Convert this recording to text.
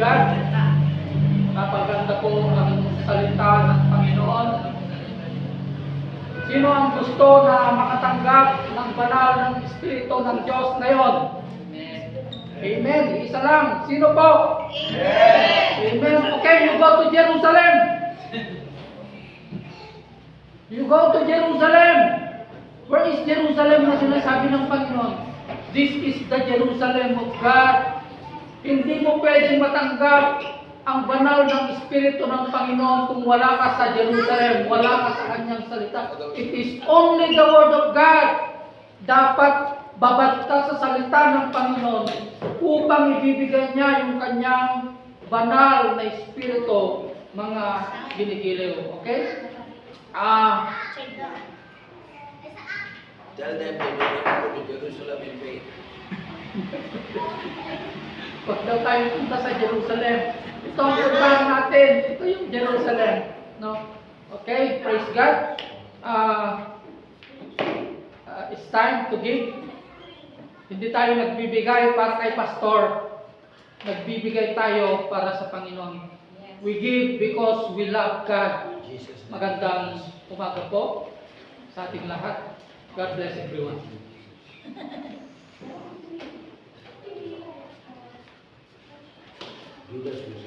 God. Napaganda po ang salita ng Panginoon. Sino ang gusto na makatanggap ng banal ng Espiritu ng Diyos ngayon? Amen. Isa lang. Sino po? Amen. Amen. Okay, you go to Jerusalem. You go to Jerusalem. Where is Jerusalem na sinasabi ng Panginoon? This is the Jerusalem of God. Hindi mo pwedeng matanggap ang banal ng Espiritu ng Panginoon kung wala ka sa Jerusalem, wala ka sa Kanyang salita. It is only the Word of God. Dapat babad ka sa salita ng Panginoon upang ibibigay niya yung Kanyang banal na Espiritu, mga ginigiliw. Okay? Tell them they don't have to go to Jerusalem in faith. Pag daw tayo punta sa Jerusalem, ito ang puntahan natin. Ito yung Jerusalem. No? Okay, praise God. It's time to give. Hindi tayo nagbibigay para kay pastor. Nagbibigay tayo para sa Panginoon. We give because we love God. Magandang umaga po sa ating lahat. God bless everyone. Judas was